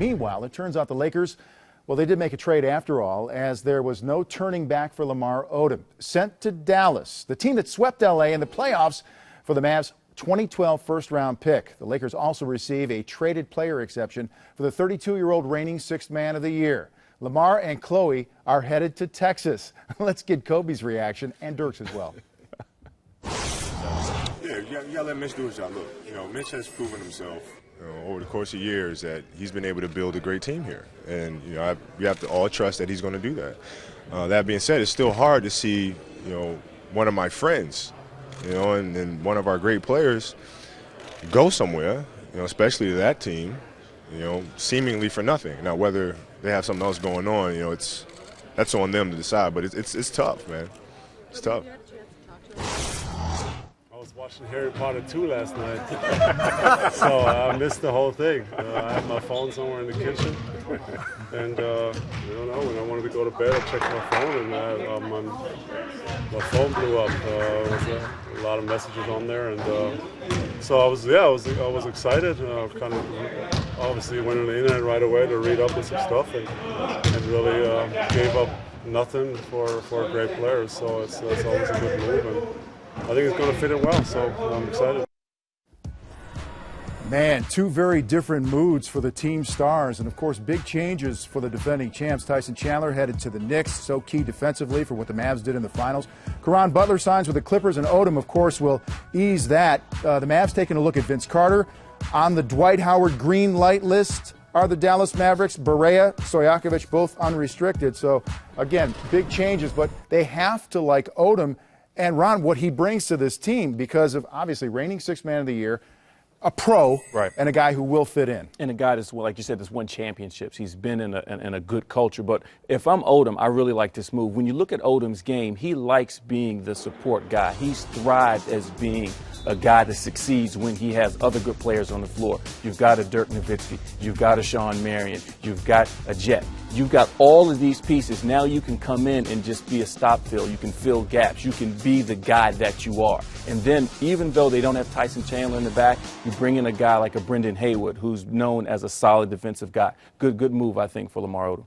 Meanwhile, it turns out the Lakers, well, they did make a trade after all, as there was no turning back for Lamar Odom. Sent to Dallas, the team that swept L.A. in the playoffs for the Mavs' 2012 first-round pick. The Lakers also receive a traded player exception for the 32-year-old reigning sixth man of the year. Lamar and Chloe are headed to Texas. Let's get Kobe's reaction and Dirk's as well. Yeah, you gotta let Mitch do his job. Look, Mitch has proven himself over the course of years that he's been able to build a great team here, and we have to all trust that he's going to do that. That being said, it's still hard to see one of my friends, and one of our great players go somewhere, especially to that team, seemingly for nothing. Now, whether they have something else going on, that's on them to decide. But it's tough, man. It's tough. I was watching Harry Potter 2 last night, so I missed the whole thing. I had my phone somewhere in the kitchen, and when I wanted to go to bed, I checked my phone, and my phone blew up. There was a lot of messages on there, and so I was excited. Kind of obviously went on the internet right away to read up on some stuff, and really gave up nothing for a great player. So it's always a good move, and I think it's going to fit in well, so I'm excited. Man, two very different moods for the team stars, and of course big changes for the defending champs. Tyson Chandler headed to the Knicks, so key defensively for what the Mavs did in the finals. Caron Butler signs with the Clippers, and Odom, of course, will ease that. The Mavs taking a look at Vince Carter. On the Dwight Howard green light list are the Dallas Mavericks, Barea, Stojakovic, both unrestricted. So, again, big changes, but they have to like Odom and Ron, what he brings to this team because of, obviously, reigning sixth man of the year, a pro, right, and a guy who will fit in. And a guy that's, like you said, that's won championships. He's been in a good culture. But if I'm Odom, I really like this move. When you look at Odom's game, he likes being the support guy. He's thrived as being a guy that succeeds when he has other good players on the floor. You've got a Dirk Nowitzki. You've got a Sean Marion. You've got a Jet. You've got all of these pieces. Now you can come in and just be a stop fill. You can fill gaps. You can be the guy that you are. And then even though they don't have Tyson Chandler in the back, you bring in a guy like a Brendan Haywood, who's known as a solid defensive guy. Good move, I think, for Lamar Odom.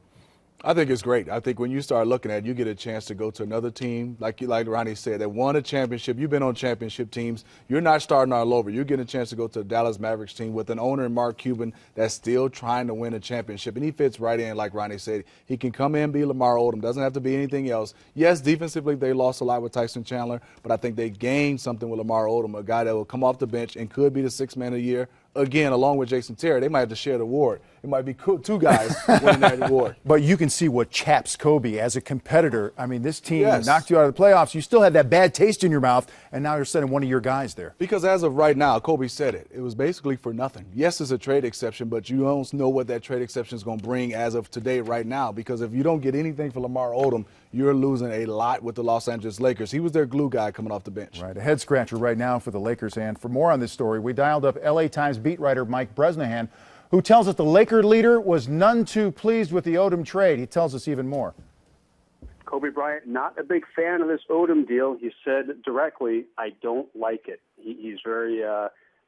I think it's great. I think when you start looking at it, you get a chance to go to another team, like Ronnie said, that won a championship. You've been on championship teams. You're not starting all over. You're getting a chance to go to the Dallas Mavericks team with an owner, Mark Cuban, that's still trying to win a championship. And he fits right in, like Ronnie said. He can come in, be Lamar Odom. Doesn't have to be anything else. Yes, defensively, they lost a lot with Tyson Chandler, but I think they gained something with Lamar Odom, a guy that will come off the bench and could be the sixth man of the year. Again, along with Jason Terry, they might have to share the award. It might be two guys winning that award. But you can see what chaps Kobe as a competitor. I mean, this team knocked you out of the playoffs. You still had that bad taste in your mouth, and now you're sending one of your guys there. Because as of right now, Kobe said it. It was basically for nothing. Yes, it's a trade exception, but you don't know what that trade exception is going to bring as of today, right now. Because if you don't get anything for Lamar Odom, you're losing a lot with the Los Angeles Lakers. He was their glue guy coming off the bench. Right, a head-scratcher right now for the Lakers. And for more on this story, we dialed up L.A. Times beat writer Mike Bresnahan, who tells us the Laker leader was none too pleased with the Odom trade. He tells us even more. Kobe Bryant, not a big fan of this Odom deal. He said directly, I don't like it. He's very,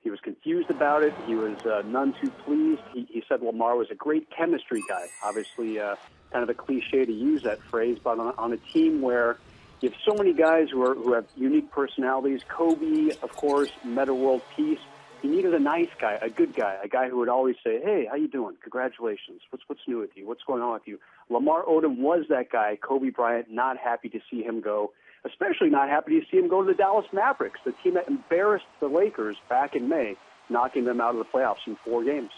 he was confused about it. He was none too pleased. He said Lamar was a great chemistry guy. Obviously, kind of a cliche to use that phrase, but on a team where you have so many guys who have unique personalities. Kobe, of course, meta world peace. He needed a nice guy, a good guy, a guy who would always say, hey, how you doing? Congratulations. What's new with you? What's going on with you? Lamar Odom was that guy. Kobe Bryant, not happy to see him go, especially not happy to see him go to the Dallas Mavericks, the team that embarrassed the Lakers back in May, knocking them out of the playoffs in 4 games.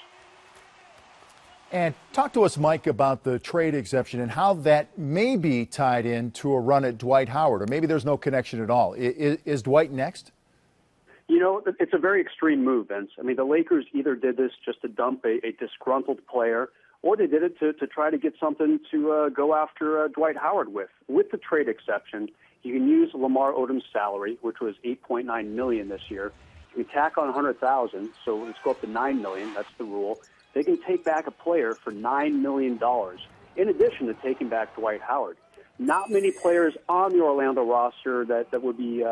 And talk to us, Mike, about the trade exception and how that may be tied in to a run at Dwight Howard, or maybe there's no connection at all. Is Dwight next? You know, it's a very extreme move, Vince. I mean, the Lakers either did this just to dump a disgruntled player, or they did it to try to get something to go after Dwight Howard with. With the trade exception, you can use Lamar Odom's salary, which was $8.9 million this year. You can tack on $100,000, so let's go up to $9 million. That's the rule. They can take back a player for $9 million, in addition to taking back Dwight Howard. Not many players on the Orlando roster that would be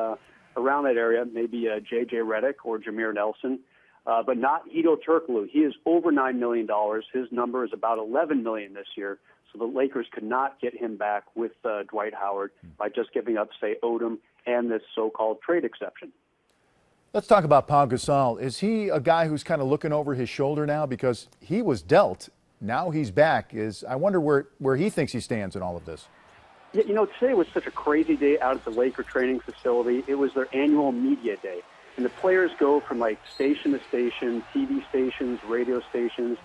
around that area, maybe J.J. Redick or Jameer Nelson. but not Hedo Turkoglu. He is over $9 million. His number is about $11 million this year. So the Lakers could not get him back with Dwight Howard by just giving up, say, Odom and this so-called trade exception. Let's talk about Pau Gasol. Is he a guy who's kind of looking over his shoulder now because he was dealt? Now he's back. I wonder where he thinks he stands in all of this. Yeah, today was such a crazy day out at the Laker training facility. It was their annual media day. And the players go from, like, station to station, TV stations, radio stations.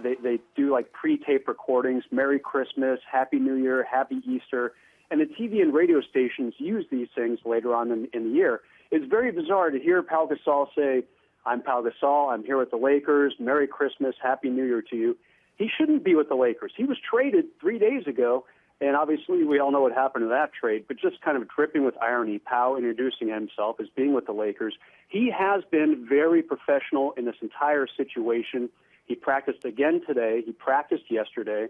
They do, like, pre-tape recordings, Merry Christmas, Happy New Year, Happy Easter. And the TV and radio stations use these things later on in the year. It's very bizarre to hear Pau Gasol say, I'm Pau Gasol, I'm here with the Lakers, Merry Christmas, Happy New Year to you. He shouldn't be with the Lakers. He was traded 3 days ago, and obviously we all know what happened to that trade, but just kind of dripping with irony, Pau introducing himself as being with the Lakers. He has been very professional in this entire situation. He practiced again today. He practiced yesterday.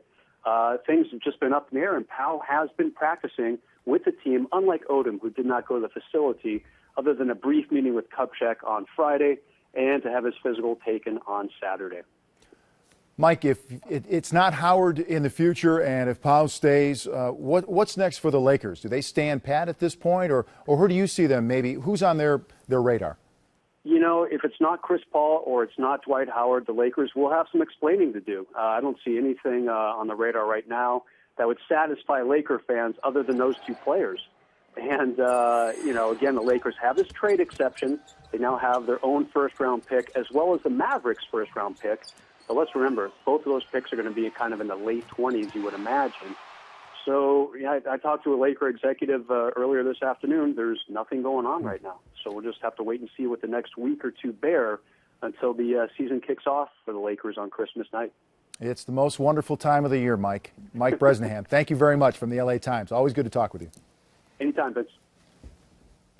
Things have just been up in the air, and Pau has been practicing with the team, unlike Odom, who did not go to the facility other than a brief meeting with Kupchak on Friday and to have his physical taken on Saturday. Mike, if it's not Howard in the future and if Pau stays, what's next for the Lakers? Do they stand pat at this point, or who do you see them maybe? Who's on their radar? If it's not Chris Paul or it's not Dwight Howard, the Lakers will have some explaining to do. I don't see anything on the radar right now that would satisfy Laker fans other than those two players. And, again, the Lakers have this trade exception. They now have their own first-round pick as well as the Mavericks' first-round pick. But let's remember, both of those picks are going to be kind of in the late 20s, you would imagine. So, I talked to a Laker executive earlier this afternoon. There's nothing going on right now. So we'll just have to wait and see what the next week or two bear until the season kicks off for the Lakers on Christmas night. It's the most wonderful time of the year, Mike. Mike Bresnahan, thank you very much from the LA Times. Always good to talk with you. Anytime, Vince.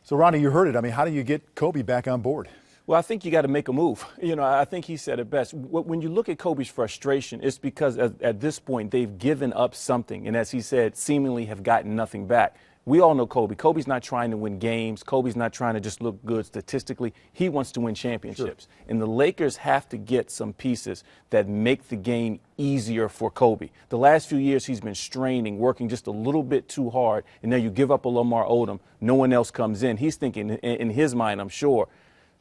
So, Ronnie, you heard it. I mean, how do you get Kobe back on board? Well, I think you got to make a move. I think he said it best. When you look at Kobe's frustration, it's because at this point they've given up something, and as he said, seemingly have gotten nothing back. We all know Kobe. Kobe's not trying to win games. Kobe's not trying to just look good statistically. He wants to win championships. Sure. And the Lakers have to get some pieces that make the game easier for Kobe. The last few years he's been straining, working just a little bit too hard, and now you give up a Lamar Odom. No one else comes in. He's thinking in his mind, I'm sure,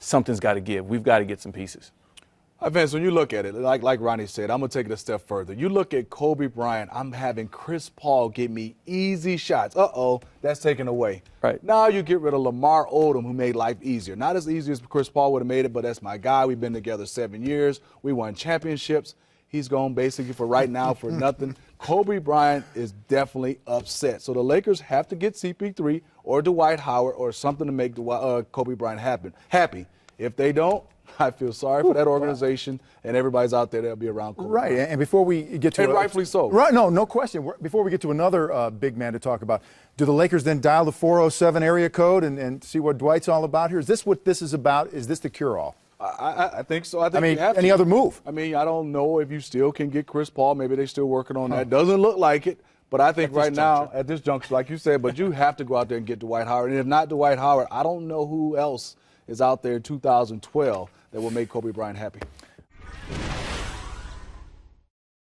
something's got to give. We've got to get some pieces. Vince, when you look at it, like Ronnie said, I'm going to take it a step further. You look at Kobe Bryant, I'm having Chris Paul give me easy shots. That's taken away. Right. Now you get rid of Lamar Odom, who made life easier. Not as easy as Chris Paul would have made it, but that's my guy. We've been together 7 years. We won championships. He's gone basically for right now for nothing. Kobe Bryant is definitely upset. So the Lakers have to get CP3 or Dwight Howard or something to make Kobe Bryant happy. If they don't, I feel sorry for that organization and everybody's out there that'll be around Kobe. Right, and before we get to... And rightfully so. Right, no question. Before we get to another big man to talk about, do the Lakers then dial the 407 area code and see what Dwight's all about here? Is this what this is about? Is this the cure-all? I think so. I think you have any other move? I don't know if you still can get Chris Paul. Maybe they're still working on that. Doesn't look like it. But I think right now, at this juncture, like you said, but you have to go out there and get Dwight Howard. And if not Dwight Howard, I don't know who else is out there in 2012 that will make Kobe Bryant happy.